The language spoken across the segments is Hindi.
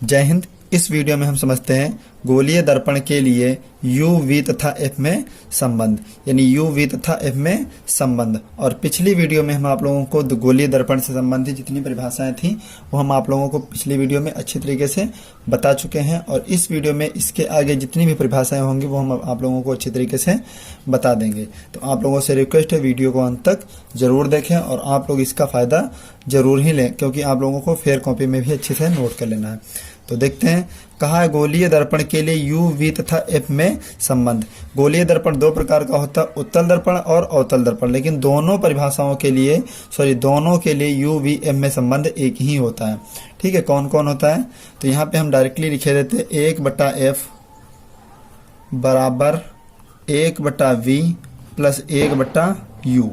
जय हिंद। इस वीडियो में हम समझते हैं गोलीय दर्पण के लिए u, v तथा f में संबंध, यानी u, v तथा f में संबंध। और पिछली वीडियो में हम आप लोगों को गोलीय दर्पण से संबंधित जितनी परिभाषाएं थी वो हम आप लोगों को पिछली वीडियो में अच्छी तरीके से बता चुके हैं, और इस वीडियो में इसके आगे जितनी भी परिभाषाएं होंगी वो हम आप लोगों को अच्छी तरीके से बता देंगे। तो आप लोगों से रिक्वेस्ट है वीडियो को अंत तक जरूर देखें और आप लोग इसका फ़ायदा जरूर ही लें, क्योंकि आप लोगों को फेयर कॉपी में भी अच्छे से नोट कर लेना है। तो देखते हैं, कहा है गोलीय दर्पण के लिए u, v तथा f में संबंध। गोलीय दर्पण दो प्रकार का होता है, उत्तल दर्पण और अवतल दर्पण, लेकिन दोनों परिभाषाओं के लिए दोनों के लिए u, v, f में संबंध एक ही होता है। ठीक है, कौन कौन होता है? तो यहाँ पे हम डायरेक्टली लिखे देते हैं 1/f बराबर 1/v plus 1/u,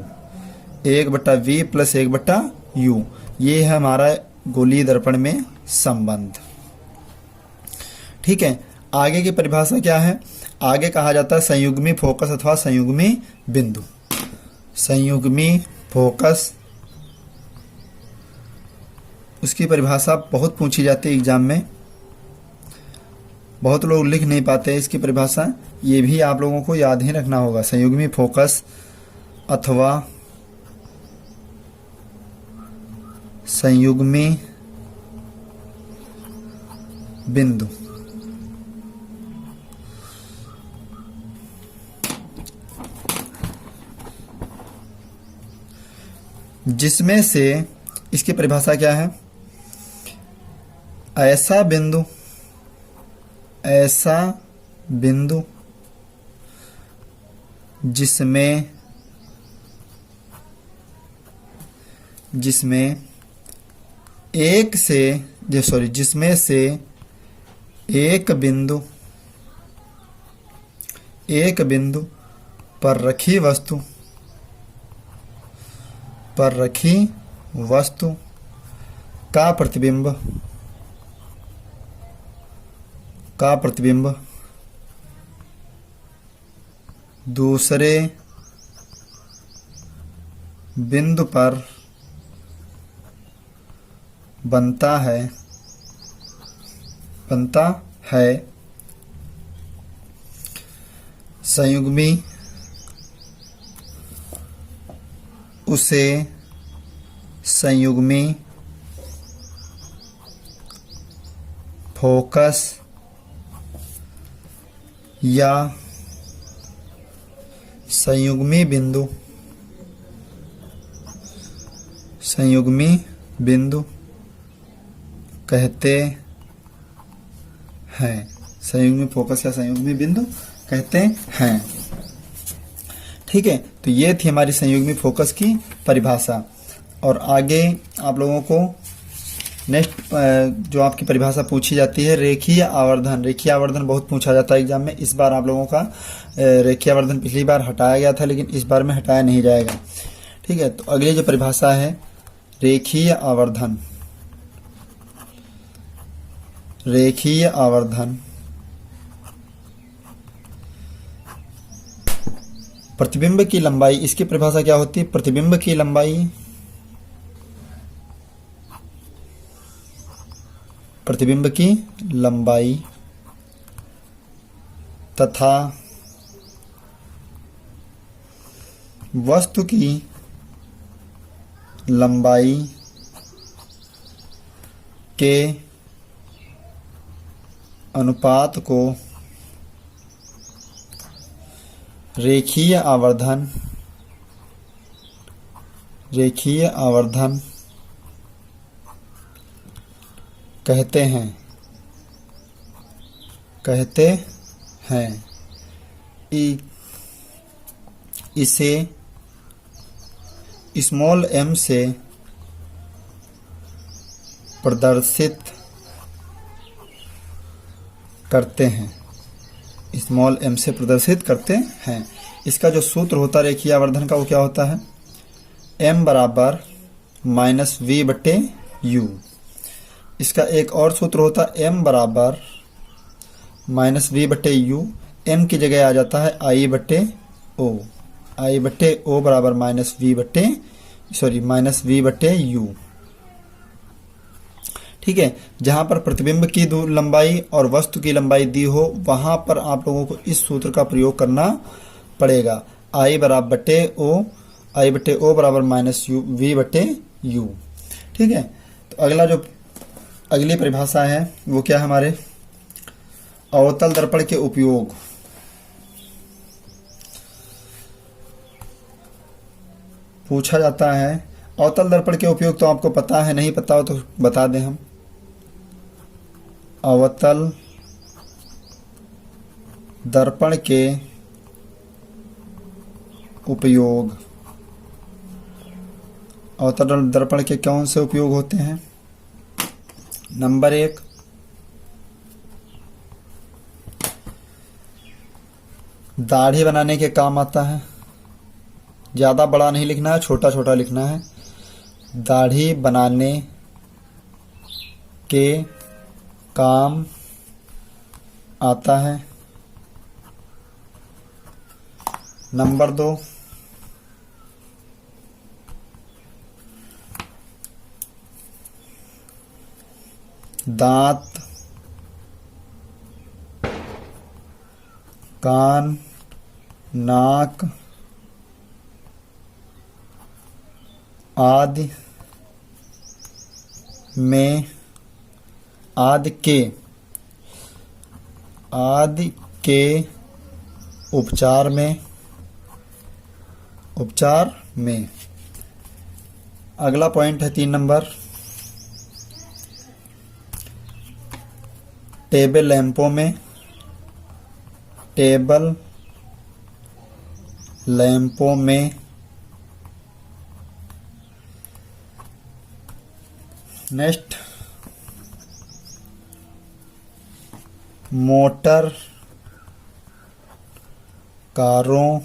1/v plus 1/u। ये है हमारा गोलीय दर्पण में संबंध। ठीक है, आगे की परिभाषा क्या है? आगे कहा जाता है संयुग्मी फोकस अथवा संयुग्मी बिंदु। संयुग्मी फोकस, उसकी परिभाषा बहुत पूछी जाती है एग्जाम में, बहुत लोग लिख नहीं पाते इसकी परिभाषा, ये भी आप लोगों को याद ही रखना होगा। संयुग्मी फोकस अथवा संयुग्मी बिंदु। जिसमें से इसकी परिभाषा क्या है? ऐसा बिंदु जिसमें जिसमें से एक बिंदु पर रखी वस्तु का प्रतिबिंब दूसरे बिंदु पर बनता है। संयुग्मी उसे संयुग्मी फोकस या संयुग्मी बिंदु कहते हैं। संयुग्मी फोकस या संयुग्मी बिंदु कहते हैं। ठीक है, तो ये थी हमारी संयुग्मी फोकस की परिभाषा। और आगे आप लोगों को नेक्स्ट जो आपकी परिभाषा पूछी जाती है रेखीय आवर्धन। रेखीय आवर्धन बहुत पूछा जाता है एग्जाम में। इस बार आप लोगों का रेखीय आवर्धन पिछली बार हटाया गया था, लेकिन इस बार में हटाया नहीं जाएगा। ठीक है, तो अगली जो परिभाषा है रेखीय आवर्धन। रेखीय आवर्धन प्रतिबिंब की लंबाई, इसकी परिभाषा क्या होती है? प्रतिबिंब की लंबाई तथा वस्तु की लंबाई के अनुपात को रेखीय आवर्धन कहते हैं। इसे स्मॉल m से प्रदर्शित करते हैं। स्मॉल m से प्रदर्शित करते हैं। इसका जो सूत्र होता है रेखीय आवर्धन का वो क्या होता है? m बराबर -v/u। इसका एक और सूत्र होता है m बराबर -v/u। m की जगह आ जाता है i/o। i/o बराबर -v/u। ठीक है। जहां पर प्रतिबिंब की लंबाई और वस्तु की लंबाई दी हो वहां पर आप लोगों को इस सूत्र का प्रयोग करना पड़ेगा। आई बटे ओ बराबर माइनस यू वी बटे यू। ठीक है। तो अगली परिभाषा है वो क्या है हमारे अवतल दर्पण के उपयोग। पूछा जाता है अवतल दर्पण के उपयोग, तो आपको पता है, नहीं पता हो तो बता दें हम। अवतल दर्पण के उपयोग, अवतल दर्पण के कौन से उपयोग होते हैं? नंबर 1, दाढ़ी बनाने के काम आता है। ज़्यादा बड़ा नहीं लिखना है, छोटा छोटा लिखना है। दाढ़ी बनाने के काम आता है। नंबर 2, दांत, कान, नाक आदि के उपचार में। अगला पॉइंट है 3 नंबर, टेबल लैंपों में नेक्स्ट, मोटर कारों,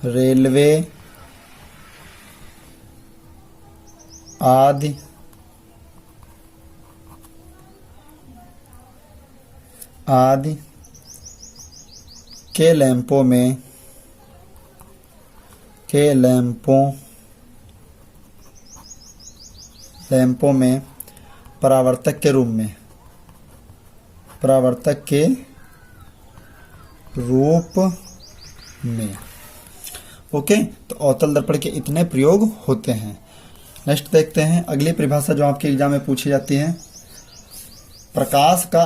रेलवे आदि के लैंपों में परावर्तक के रूप में। ओके, तो अवतल दर्पण के इतने प्रयोग होते हैं। नेक्स्ट देखते हैं अगली परिभाषा जो आपके एग्जाम में पूछी जाती है, प्रकाश का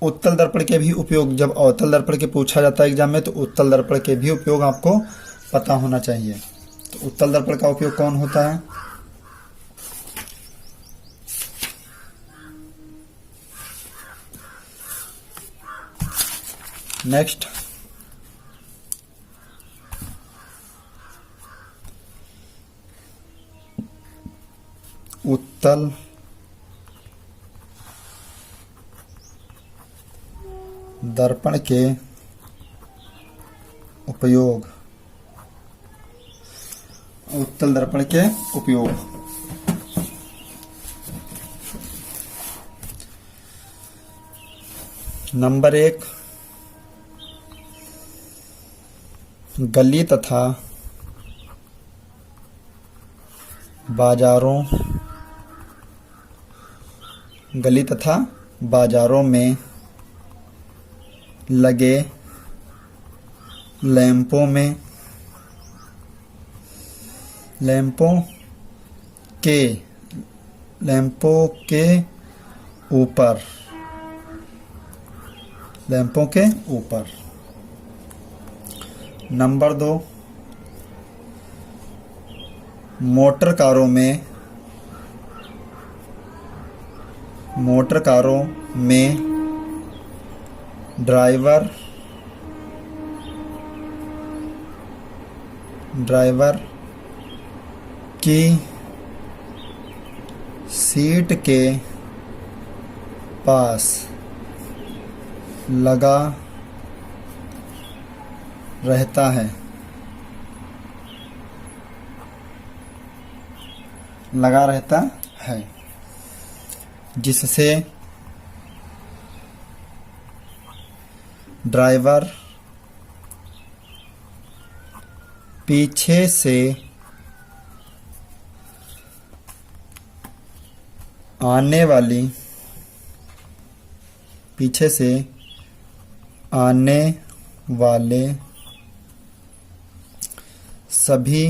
उत्तल दर्पण के भी उपयोग। जब अवतल दर्पण के पूछा जाता है एग्जाम में तो उत्तल दर्पण के भी उपयोग आपको पता होना चाहिए। तो उत्तल दर्पण का उपयोग कौन होता है? नेक्स्ट, उत्तल दर्पण के उपयोग। उत्तल दर्पण के उपयोग, नंबर 1, गली तथा बाजारों में लगे लैंपों के ऊपर। नंबर 2, मोटर कारों में ड्राइवर की सीट के पास लगा रहता है जिससे ड्राइवर पीछे से आने वाली, पीछे से आने वाले सभी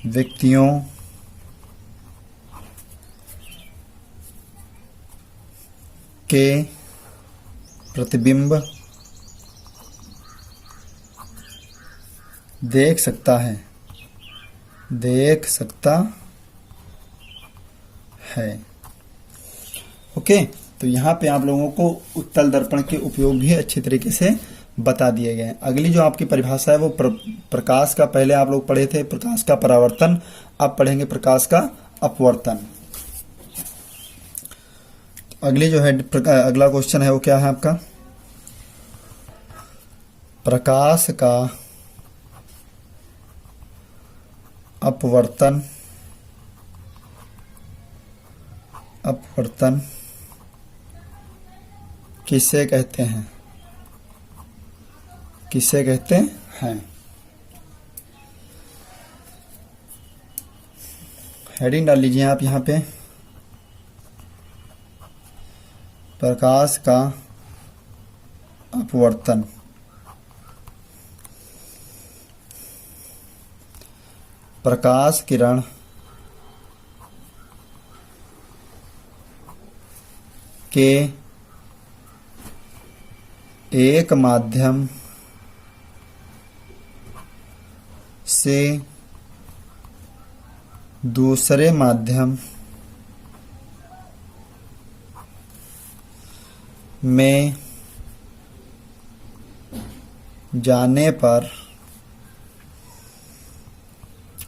व्यक्तियों के प्रतिबिंब देख सकता है, देख सकता है। ओके, तो यहाँ पे आप लोगों को उत्तल दर्पण के उपयोग भी अच्छी तरीके से बता दिए गए हैं। अगली जो आपकी परिभाषा है वो प्रकाश का, पहले आप लोग पढ़े थे प्रकाश का परावर्तन, अब पढ़ेंगे प्रकाश का अपवर्तन। अगली जो है अगला क्वेश्चन है वो क्या है आपका, प्रकाश का अपवर्तन, अपवर्तन किसे कहते हैं, किसे कहते हैं। हेडिंग डाल लीजिए आप यहाँ पे, प्रकाश का अपवर्तन। प्रकाश किरण के एक माध्यम से दूसरे माध्यम में जाने पर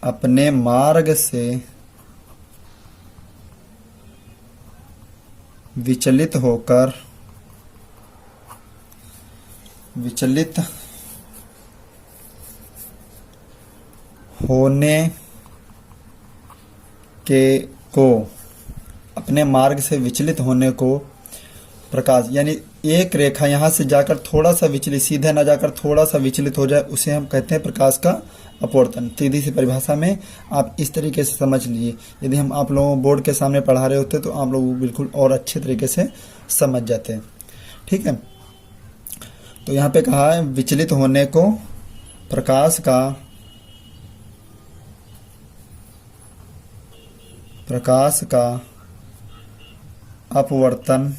अपने मार्ग से विचलित होकर, विचलित होने के को, अपने मार्ग से विचलित होने को प्रकाश, यानी एक रेखा यहाँ से जाकर थोड़ा सा विचलित, सीधे ना जाकर थोड़ा सा विचलित हो जाए, उसे हम कहते हैं प्रकाश का अपवर्तन। सीधी सी परिभाषा में आप इस तरीके से समझ लीजिए। यदि हम आप लोगों को बोर्ड के सामने पढ़ा रहे होते तो आप लोग बिल्कुल और अच्छे तरीके से समझ जाते हैं। ठीक है, तो यहाँ पे कहा है विचलित होने को प्रकाश का, प्रकाश का अपवर्तन,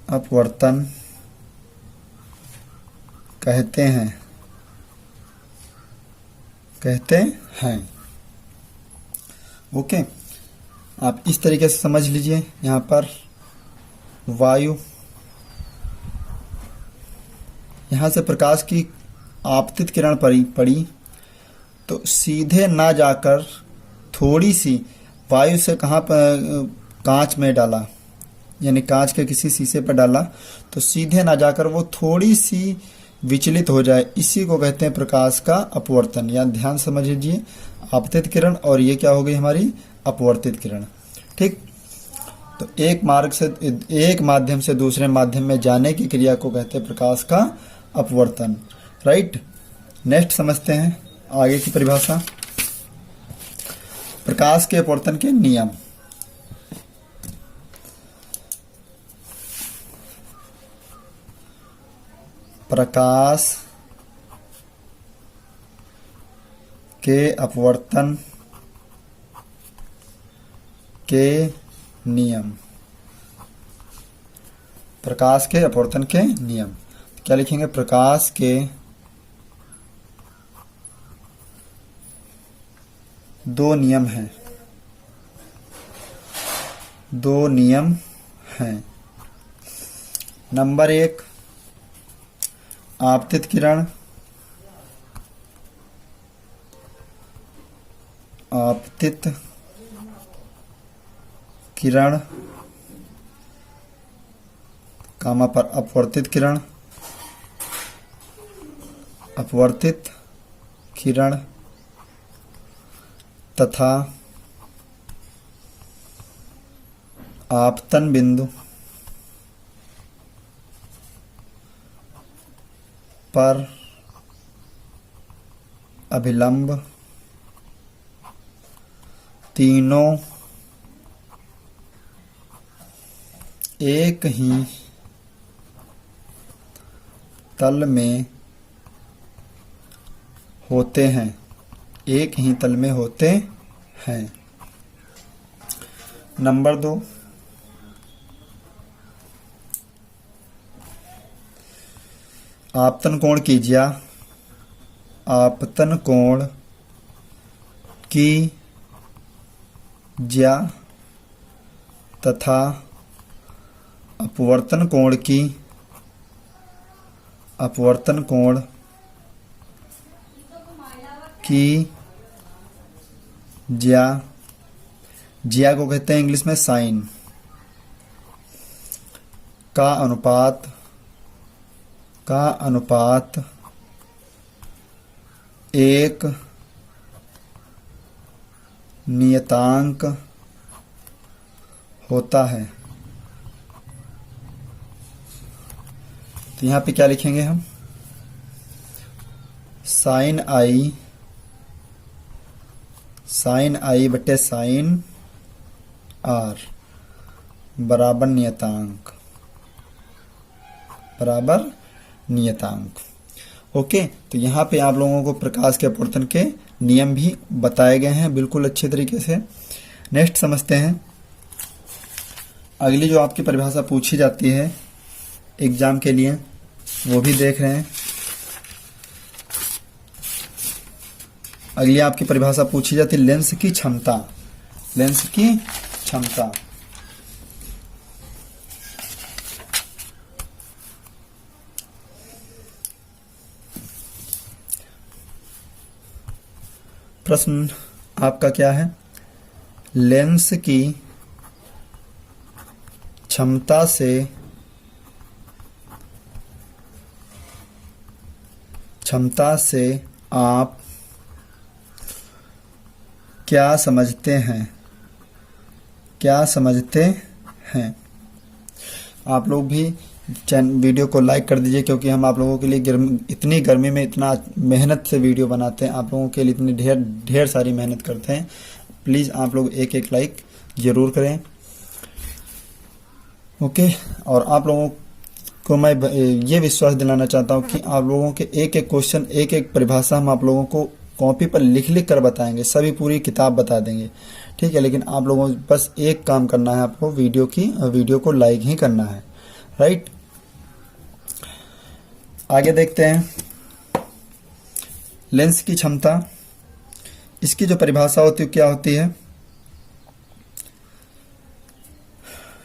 अपवर्तन कहते हैं, कहते हैं। ओके, आप इस तरीके से समझ लीजिए। यहाँ पर वायु, यहाँ से प्रकाश की आपतित किरण पड़ी तो सीधे ना जाकर थोड़ी सी वायु से कहाँ पर, कांच में डाला, यानी कांच के किसी शीशे पर डाला तो सीधे ना जाकर वो थोड़ी सी विचलित हो जाए, इसी को कहते हैं प्रकाश का अपवर्तन। या ध्यान समझ लीजिए, आपतित किरण और ये क्या हो गई हमारी अपवर्तित किरण। ठीक, तो एक मार्ग से, एक माध्यम से दूसरे माध्यम में जाने की क्रिया को कहते हैं प्रकाश का अपवर्तन। राइट, नेक्स्ट समझते हैं आगे की परिभाषा, प्रकाश के अपवर्तन के नियम। प्रकाश के अपवर्तन के नियम, प्रकाश के अपवर्तन के नियम क्या लिखेंगे, प्रकाश के दो नियम हैं, दो नियम हैं। नंबर 1, आपतित किरण, आपतित किरण कामा पर अपवर्तित किरण, अपवर्तित किरण तथा आपतन बिंदु पर अभिलंब तीनों एक ही तल में होते हैं, एक ही तल में होते हैं। नंबर 2, आपतन कोण की ज्या, आपतन कोण की ज्या तथा अपवर्तन कोण की, अपवर्तन कोण की ज्या, ज्या को कहते हैं इंग्लिश में साइन, का अनुपात एक नियतांक होता है। तो यहाँ पे क्या लिखेंगे हम, साइन आई बटे साइन आर बराबर नियतांक। ओके, तो यहाँ पे आप लोगों को प्रकाश के अपवर्तन के नियम भी बताए गए हैं बिल्कुल अच्छे तरीके से। नेक्स्ट समझते हैं, अगली जो आपकी परिभाषा पूछी जाती है एग्जाम के लिए वो भी देख रहे हैं। अगली आपकी परिभाषा पूछी जाती है लेंस की क्षमता, लेंस की क्षमता। प्रश्न आपका क्या है, लेंस की क्षमता से आप क्या समझते हैं, क्या समझते हैं। आप लोग भी वीडियो को लाइक कर दीजिए, क्योंकि हम आप लोगों के लिए इतनी गर्मी में इतना मेहनत से वीडियो बनाते हैं, आप लोगों के लिए इतनी ढेर सारी मेहनत करते हैं। प्लीज़ आप लोग एक एक लाइक ज़रूर करें। ओके, और आप लोगों को मैं ये विश्वास दिलाना चाहता हूँ कि आप लोगों के एक एक क्वेश्चन, एक एक परिभाषा हम आप लोगों को कॉपी पर लिख लिख कर बताएंगे, सभी पूरी किताब बता देंगे, ठीक है। लेकिन आप लोगों को बस एक काम करना है, आपको वीडियो को लाइक ही करना है, राइट। आगे देखते हैं, लेंस की क्षमता, इसकी जो परिभाषा होती है क्या होती है,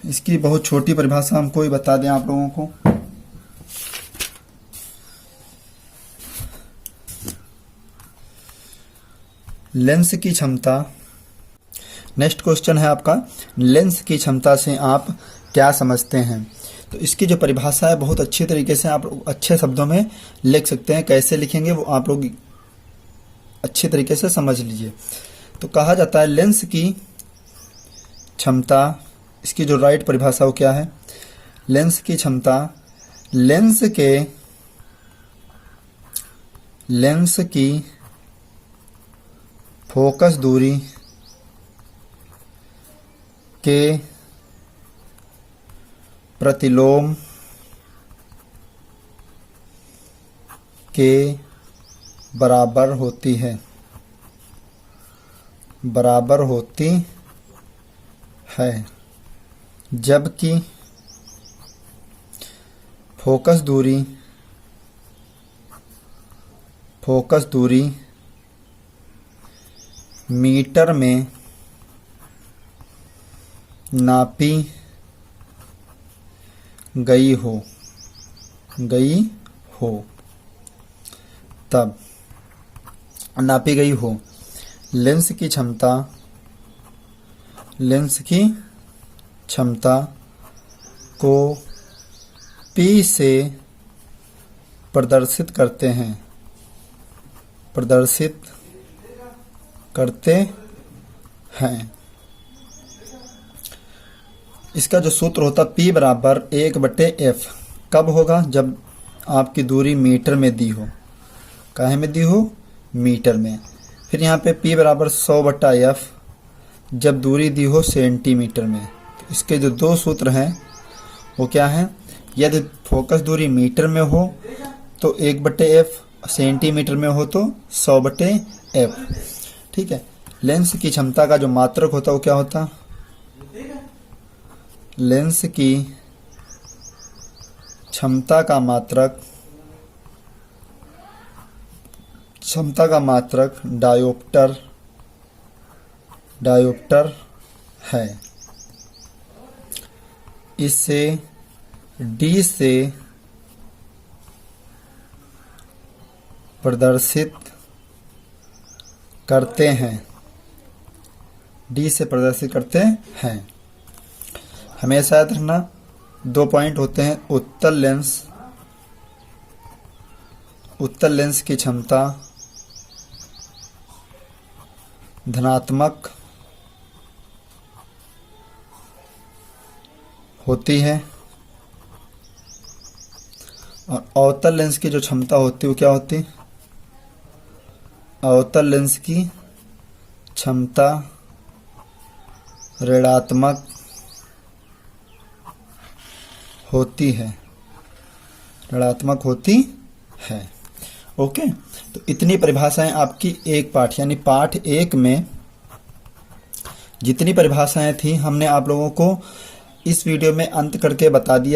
इसकी बहुत छोटी परिभाषा हमको ही बता दें आप लोगों को। लेंस की क्षमता, नेक्स्ट क्वेश्चन है आपका, लेंस की क्षमता से आप क्या समझते हैं। तो इसकी जो परिभाषा है बहुत अच्छी तरीके से आप अच्छे शब्दों में लिख सकते हैं, कैसे लिखेंगे वो आप लोग अच्छी तरीके से समझ लीजिए। तो कहा जाता है लेंस की क्षमता, इसकी जो राइट परिभाषा वो क्या है, लेंस की क्षमता लेंस की फोकस दूरी के प्रतिलोम के बराबर होती है, जबकि फोकस दूरी मीटर में नापी गई हो तब नापी गई हो। लेंस की क्षमता को P से प्रदर्शित करते हैं। इसका जो सूत्र होता P बराबर 1/F, कब होगा, जब आपकी दूरी मीटर में दी हो, काहे में दी हो, मीटर में। फिर यहाँ पे P बराबर 100/F, जब दूरी दी हो सेंटीमीटर में। तो इसके जो दो सूत्र हैं वो क्या है, यदि फोकस दूरी मीटर में हो तो 1/f, सेंटीमीटर में हो तो 100/f। ठीक है। लेंस की क्षमता का जो मात्रक होता है वो क्या होता, लेंस की क्षमता का मात्रक डायोप्टर है। इसे D से प्रदर्शित करते हैं, D से प्रदर्शित करते हैं। हमेशा याद रखना 2 पॉइंट होते हैं, उत्तल लेंस की क्षमता धनात्मक होती है और अवतल लेंस की जो क्षमता होती है वो क्या होती है, अवतल लेंस की क्षमता ऋणात्मक होती है। ओके। तो इतनी परिभाषाएं आपकी एक पाठ यानी पाठ 1 में जितनी परिभाषाएं थी हमने आप लोगों को इस वीडियो में अंत करके बता दिया।